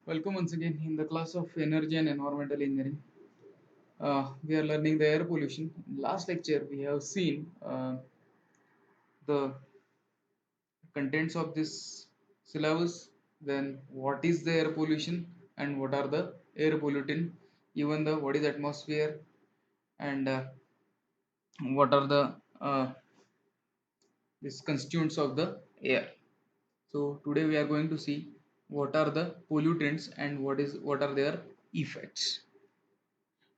Welcome once again in the class of Energy and Environmental Engineering. We are learning the air pollution. In last lecture, we have seen the contents of this syllabus, then what is the air pollution and what are the air pollutant, even the what is atmosphere and what are the these constituents of the air. So today we are going to see what are the pollutants and what are their effects.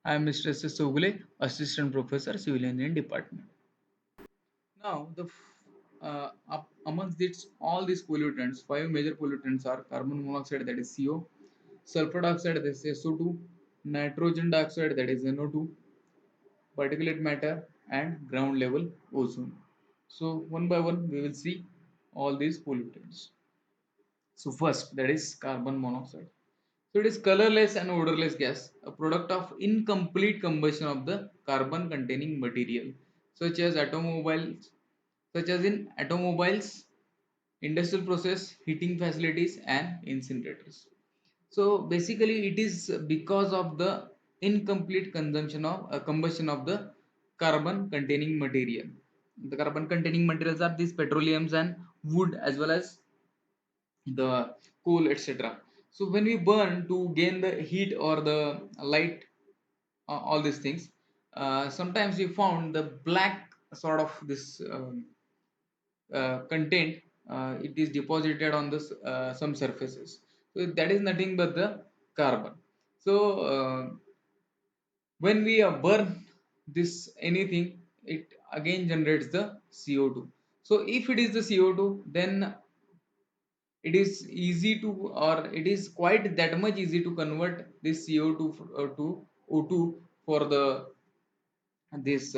I am Mr. S. Sogule, Assistant Professor, Civil Engineering Department. Now, amongst all these pollutants, five major pollutants are carbon monoxide, that is CO, sulfur dioxide, that is SO2, nitrogen dioxide, that is NO2, particulate matter, and ground level ozone. So, one by one, we will see all these pollutants. So, first, that is carbon monoxide. So it is colorless and odorless gas, a product of incomplete combustion of the carbon containing material, such as such as in automobiles, industrial process, heating facilities, and incinerators. So basically, it is because of the incomplete consumption of combustion of the carbon containing material. The carbon containing materials are these petroleums and wood as well as the coal, etc. So when we burn to gain the heat or the light, all these things, sometimes we found the black sort of this content, it is deposited on this some surfaces. So that is nothing but the carbon. So when we burn this anything, it again generates the CO2. So if it is the CO2, then it is easy to, or it is quite that much easy to convert this CO2 to O2 for the this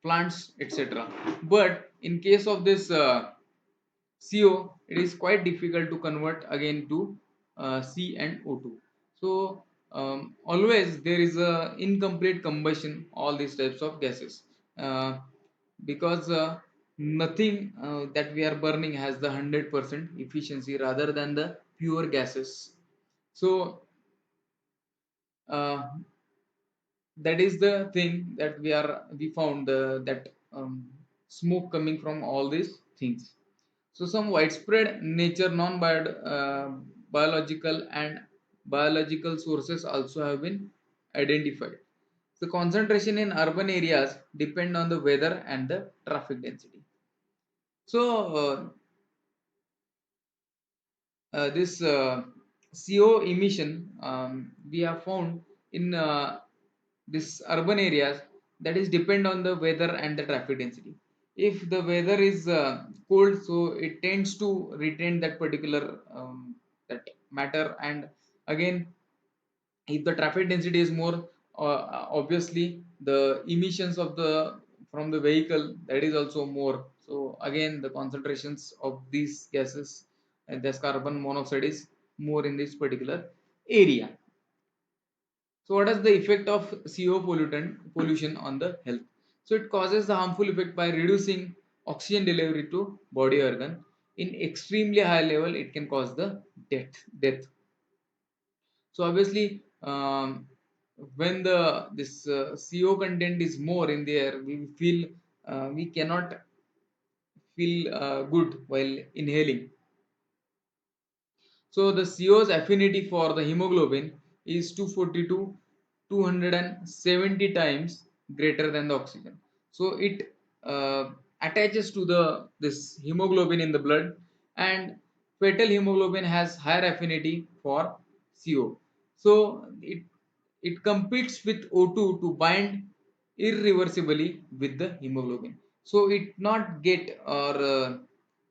plants, etc. But in case of this CO, it is quite difficult to convert again to C and O2. So always there is a incomplete combustion all these types of gases, uh, because nothing that we are burning has the 100% efficiency rather than the pure gases. So uh, that is the thing that we found that smoke coming from all these things. So some widespread nature biological and biological sources also have been identified. The concentration in urban areas depend on the weather and the traffic density. So this CO emission, we have found in this urban areas, that is depend on the weather and the traffic density. If the weather is cold, so it tends to retain that particular that matter, and again if the traffic density is more, obviously the emissions of the from the vehicle, that is also more. So again the concentrations of these gases and this carbon monoxide is more in this particular area. So what is the effect of CO pollutant pollution on the health? So it causes the harmful effect by reducing oxygen delivery to body organ. In extremely high level, it can cause the death. So obviously, when the this CO content is more in the air, we feel we cannot feel good while inhaling. So the CO's affinity for the hemoglobin is 242 270 times greater than the oxygen. So it attaches to the this hemoglobin in the blood, and fetal hemoglobin has higher affinity for CO. So it competes with O2 to bind irreversibly with the hemoglobin. So it not get or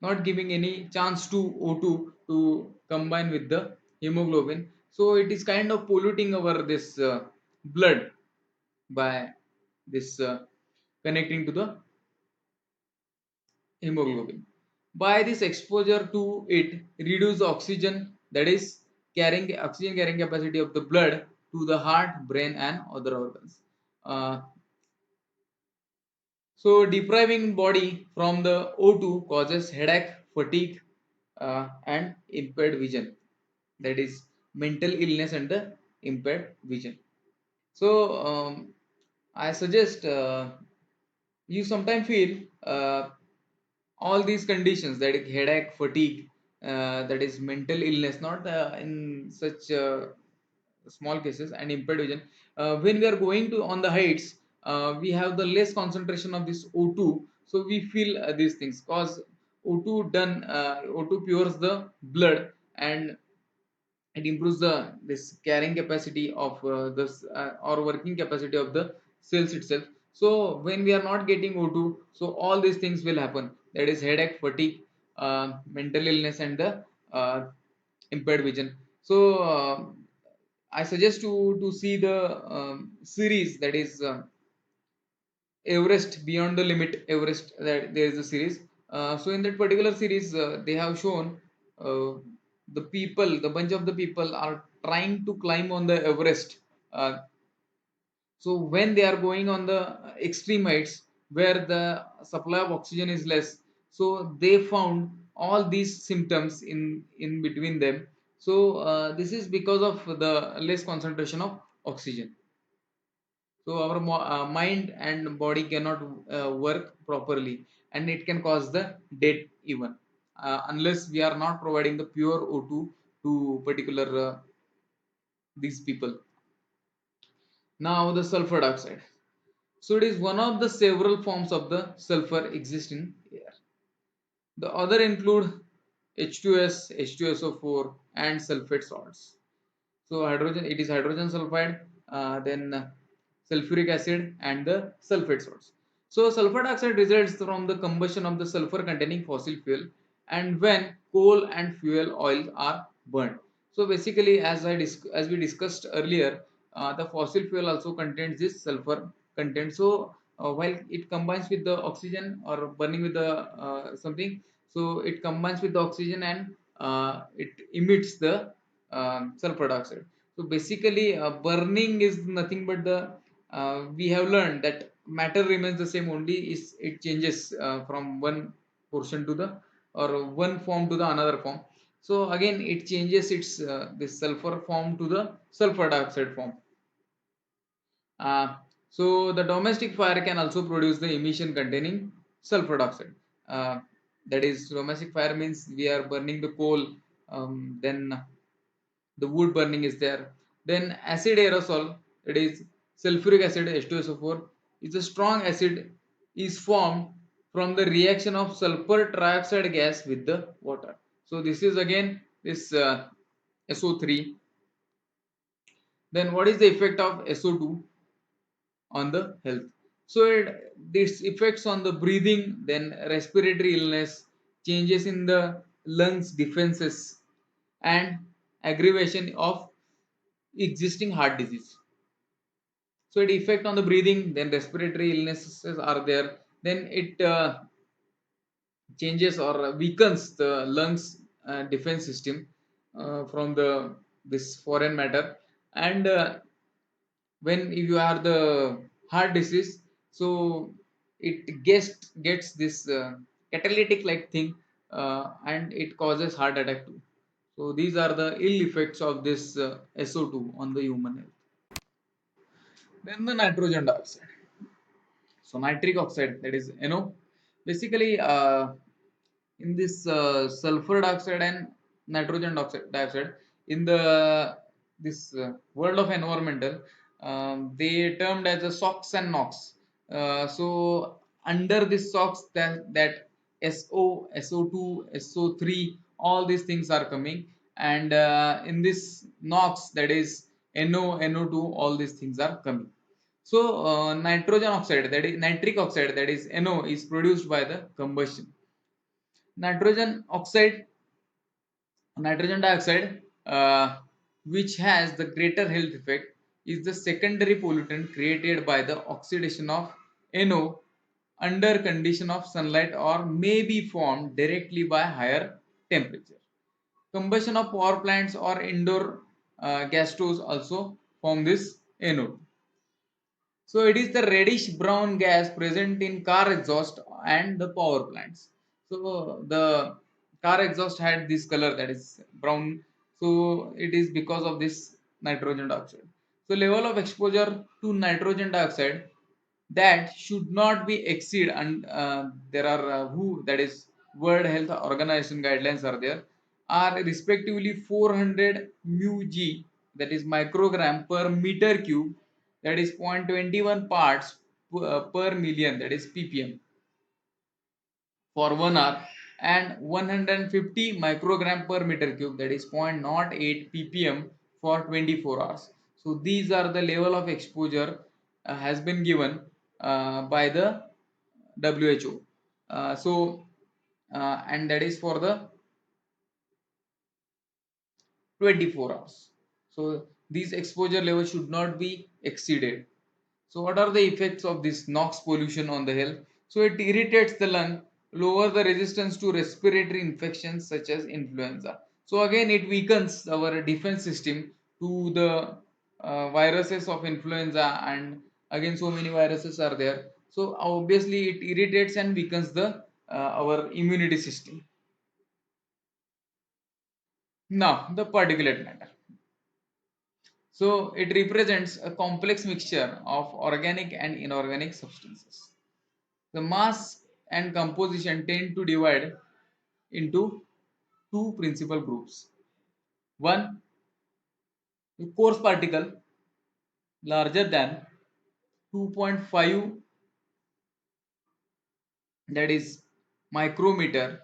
not giving any chance to O2 to combine with the hemoglobin. So it is kind of polluting our this blood by this connecting to the hemoglobin. By this exposure to it, reduce the oxygen, that is carrying oxygen carrying capacity of the blood to the heart, brain, and other organs. Uh, so depriving body from the O2 causes headache, fatigue, and impaired vision. That is mental illness and the impaired vision. So I suggest you sometimes feel all these conditions, that is headache, fatigue, that is mental illness, not in such small cases, and impaired vision. When we are going to on the heights, we have the less concentration of this O2, so we feel these things, cause O2 pures the blood, and it improves the this carrying capacity of this or working capacity of the cells itself. So when we are not getting O2, so all these things will happen, that is headache, fatigue, mental illness, and the uh, impaired vision. So I suggest to see the series, that is Everest Beyond the Limit Everest, that there is a series. So in that particular series, they have shown uh, the bunch of the people are trying to climb on the Everest. Uh, so when they are going on the extreme heights where the supply of oxygen is less, so they found all these symptoms in between them. So this is because of the less concentration of oxygen. So our mind and body cannot work properly, and it can cause the death even, unless we are not providing the pure O2 to particular these people. Now the sulfur dioxide. So it is one of the several forms of the sulfur exist in air. The other include H2S, H2SO4, and sulfate salts. So hydrogen, it is hydrogen sulfide, then sulfuric acid, and the sulfate salts. So sulfur dioxide results from the combustion of the sulfur containing fossil fuel, and when coal and fuel oil are burned. So basically, as we discussed earlier, the fossil fuel also contains this sulfur content. So while it combines with the oxygen or burning with the something, so it combines with the oxygen, and it emits the sulfur dioxide. So basically, burning is nothing but the we have learned that matter remains the same, only is it changes from one portion to the or one form to the another form. So again, it changes its this sulfur form to the sulfur dioxide form. Uh, so the domestic fire can also produce the emission containing sulfur dioxide. Uh, that is, domestic fire means we are burning the coal, then the wood burning is there. Then acid aerosol, that is sulfuric acid H2SO4, is a strong acid is formed from the reaction of sulfur trioxide gas with the water. So this is again this SO3. Then what is the effect of SO2 on the health? So this effects on the breathing, then respiratory illness, changes in the lungs defenses, and aggravation of existing heart disease. So it effect on the breathing, then respiratory illnesses are there, then it changes or weakens the lungs defense system from the this foreign matter. And when you are the heart disease, so it gets this catalytic like thing, and it causes heart attack too. So these are the ill effects of this SO2 on the human health. Then the nitrogen dioxide. So nitric oxide, that is basically in this sulfur dioxide and dioxide in the this world of environmental, they termed as a SOx and NOx. So under this SOx, that SO2, SO3, all these things are coming, and in this NOx, that is NO2, all these things are coming. So nitrogen oxide, that is nitric oxide, that is NO, is produced by the combustion. Nitrogen oxide, nitrogen dioxide, which has the greater health effect, is the secondary pollutant created by the oxidation of NO under condition of sunlight, or may be formed directly by higher temperature. Combustion of power plants or indoor gas stoves also form this NO. So it is the reddish brown gas present in car exhaust and the power plants. So the car exhaust had this color, that is brown. So it is because of this nitrogen dioxide. So level of exposure to nitrogen dioxide that should not be exceed, and there are who that is World Health Organization guidelines are there, are respectively 400 mu g, that is microgram per meter cube, that is 0.21 parts per million, that is ppm, for 1 hour, and 150 microgram per meter cube, that is zero point zero 0.08 ppm for 24 hours. So these are the level of exposure has been given by the WHO. And that is for the 24 hours. So these exposure levels should not be exceeded. So what are the effects of this NOx pollution on the health? So it irritates the lung, lower the resistance to respiratory infections such as influenza. So again, it weakens our defense system to the viruses of influenza, and again so many viruses are there. So obviously it irritates and weakens the our immunity system. Now the particulate matter. So it represents a complex mixture of organic and inorganic substances. The mass and composition tend to divide into two principal groups. One, the coarse particle larger than 2.5, that is micrometer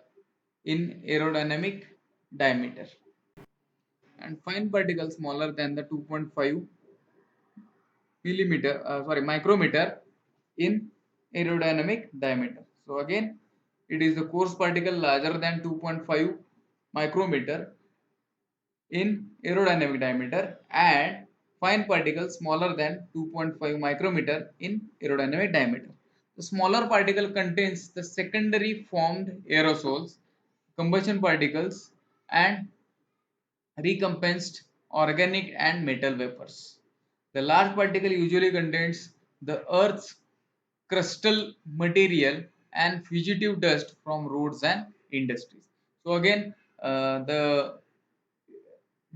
in aerodynamic diameter, and fine particles smaller than the 2.5 millimeter, micrometer in aerodynamic diameter. So again, it is the coarse particle larger than 2.5 micrometer in aerodynamic diameter, and fine particles smaller than 2.5 micrometer in aerodynamic diameter. The smaller particle contains the secondary formed aerosols, combustion particles, and recompensed organic and metal vapors. The large particle usually contains the Earth's crustal material and fugitive dust from roads and industries. So again, the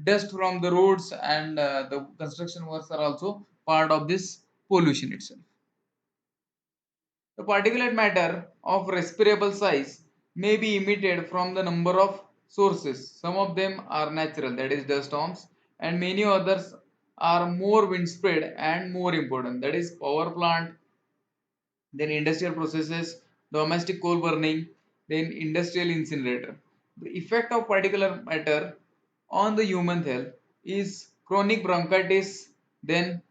dust from the roads and the construction works are also part of this pollution itself. The particulate matter of respirable size may be emitted from the number of sources. Some of them are natural, that is dust storms, and many others are more widespread and more important, that is power plant, then industrial processes, domestic coal burning, then industrial incinerator. The effect of particulate matter on the human health is chronic bronchitis, then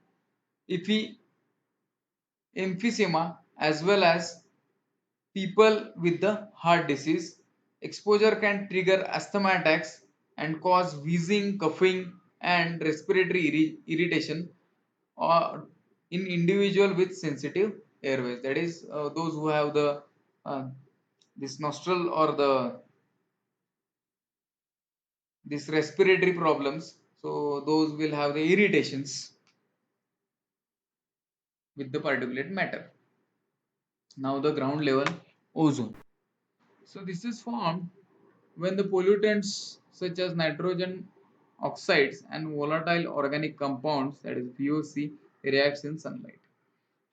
emphysema, as well as people with the heart disease. Exposure can trigger asthma attacks and cause wheezing, coughing, and respiratory irritation or in individual with sensitive airways. That is, those who have the this nostril or the this respiratory problems. So those will have the irritations with the particulate matter. Now the ground level ozone. So this is formed when the pollutants such as nitrogen oxides and volatile organic compounds, that is VOC, reacts in sunlight.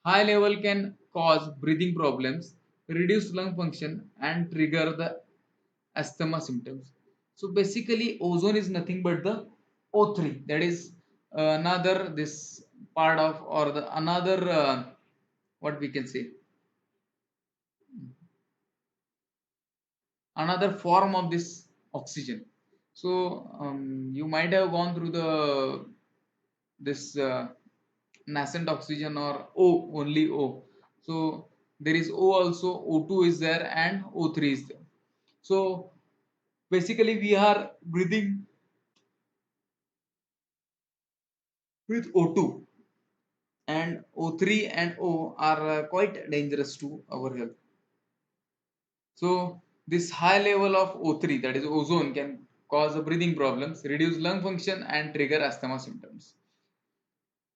High level can cause breathing problems, reduce lung function, and trigger the asthma symptoms. So basically, ozone is nothing but the O3. That is another this part of, or the another what we can say, another form of this oxygen. So you might have gone through the this nascent oxygen or O, only O. So there is O also, O2 is there, and O3 is there. So basically we are breathing with O2, and O3 and O are quite dangerous to our health. So this high level of O3, that is ozone, can cause breathing problems, reduce lung function, and trigger asthma symptoms.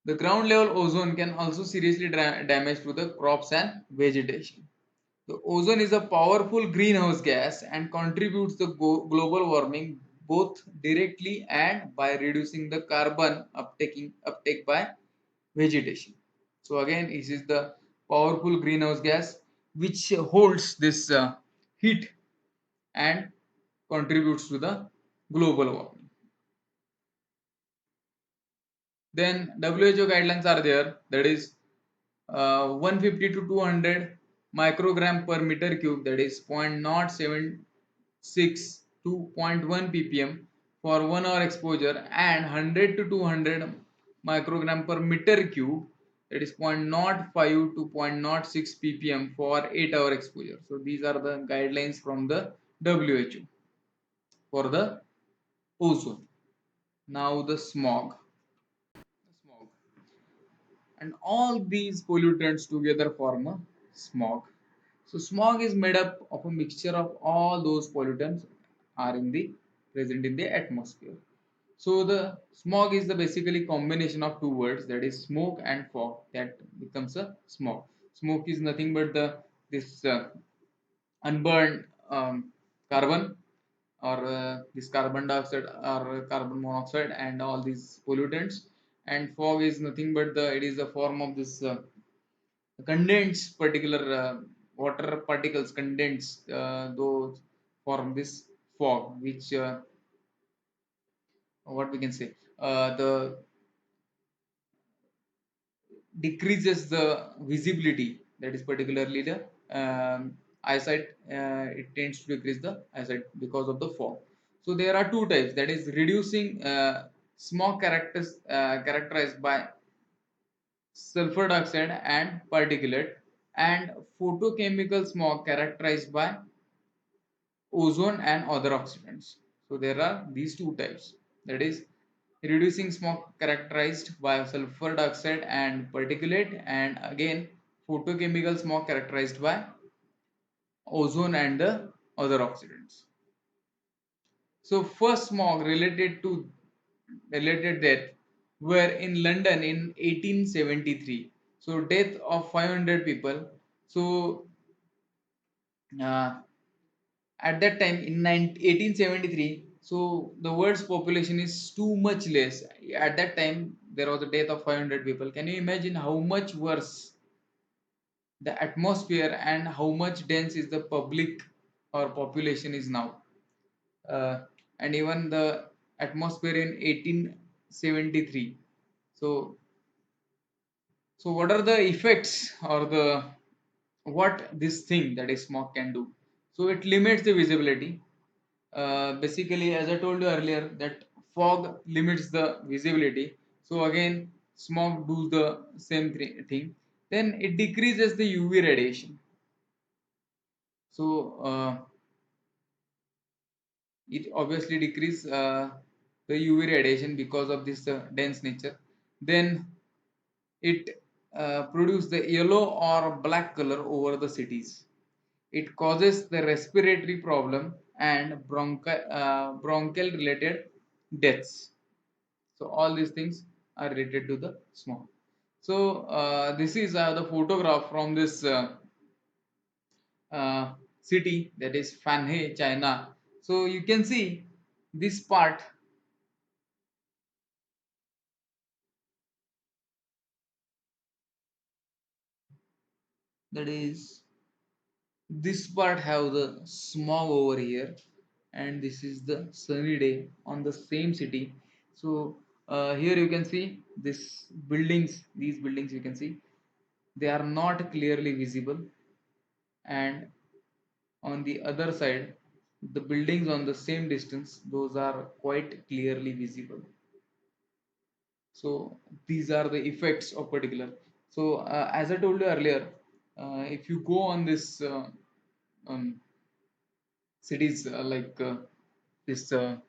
The ground level ozone can also seriously damage to the crops and vegetation. The ozone is a powerful greenhouse gas and contributes to global warming both directly and by reducing the carbon uptake by vegetation. So again, this is the powerful greenhouse gas which holds this heat and contributes to the global warming. Then WHO guidelines are there, that is 150 to 200 microgram per meter cube, that is 0.076 to zero point 0.1 ppm for 1 hour exposure, and 100 to 200 microgram per meter cube, that is 0.05 to zero point zero 0.06 ppm for 8-hour exposure. So these are the guidelines from the WHO for the ozone. Now the smog. Smog. And all these pollutants together form a smog. So smog is made up of a mixture of all those pollutants are in the present in the atmosphere. So the smog is the basically combination of two words, that is smoke and fog, that becomes a smog. Smoke is nothing but the this unburned carbon, or this carbon dioxide or carbon monoxide and all these pollutants. And fog is nothing but the it is a form of this condensed particular water particles condensed those form this fog, which what we can say, the decreases the visibility, that is particularly the eyesight. It tends to decrease the eyesight because of the fog. So there are two types, that is reducing smog characterized by sulfur dioxide and particulate, and photochemical smog characterized by ozone and other oxidants. So there are these two types, that is reducing smog characterized by sulfur dioxide and particulate, and again photochemical smog characterized by ozone and the other oxidants. So first smog related death were in London in 1873. So death of 500 people. So uh, at that time in 1873, so the world's population is too much less. At that time there was a death of 500 people. Can you imagine how much worse the atmosphere and how much dense is the public or population is now? And even the atmosphere in 1873. So what are the effects or the what this thing that is smog can do? So it limits the visibility. Basically, as I told you earlier, that fog limits the visibility. So again, smog does the same thing. Then it decreases the UV radiation. So it obviously decreases the UV radiation because of this dense nature. Then it produces the yellow or black color over the cities. It causes the respiratory problem and bronchial related deaths. So all these things are related to the smog. So this is the photograph from this city, that is Fanhe, China. So you can see this part, that is this part have the smog over here, and this is the sunny day on the same city. So here you can see this buildings, these buildings you can see they are not clearly visible, and on the other side the buildings on the same distance, those are quite clearly visible. So these are the effects of particular. So as I told you earlier, if you go on this um, cities like this Pune,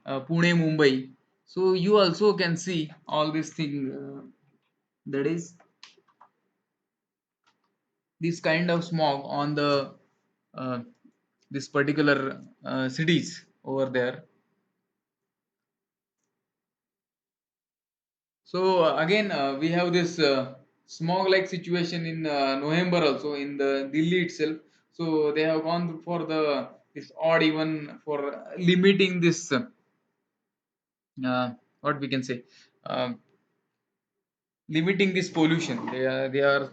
Mumbai, so you also can see all this thing, that is this kind of smog on the uh, this particular cities over there. So again, we have this smog-like situation in November also in the Delhi itself. So they have gone for the this odd even for limiting this what we can say, um, limiting this pollution. They are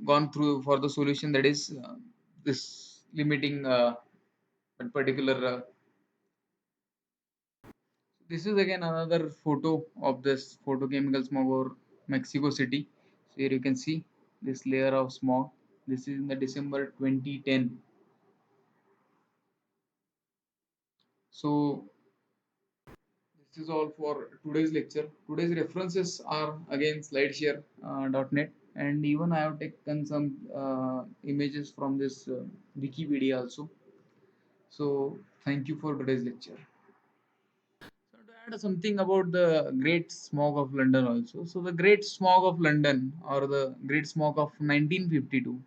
gone through for the solution, that is this limiting a particular this is again another photo of this photochemical smog over Mexico City. So here you can see this layer of smog. This is in the December 2010. So this is all for today's lecture. Today's references are again slideshare.net, and even I have taken some images from this Wikipedia also. So thank you for today's lecture. So to add something about the Great Smog of London also. So the Great Smog of London, or the Great Smog of 1952,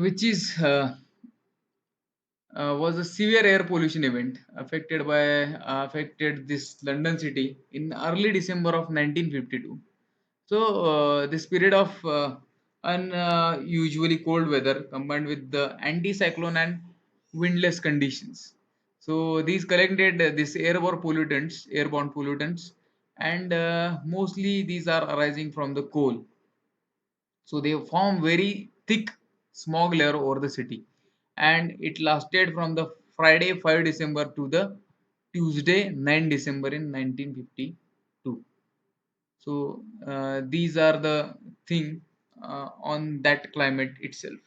which is was a severe air pollution event affected this London city in early December of 1952. So this period of unusually cold weather combined with the anticyclone and windless conditions. So these collected this airborne pollutants, and mostly these are arising from the coal. So they form very thick smog layer over the city, and it lasted from the Friday 5 December to the Tuesday 9 December in 1952. So these are the thing on that climate itself.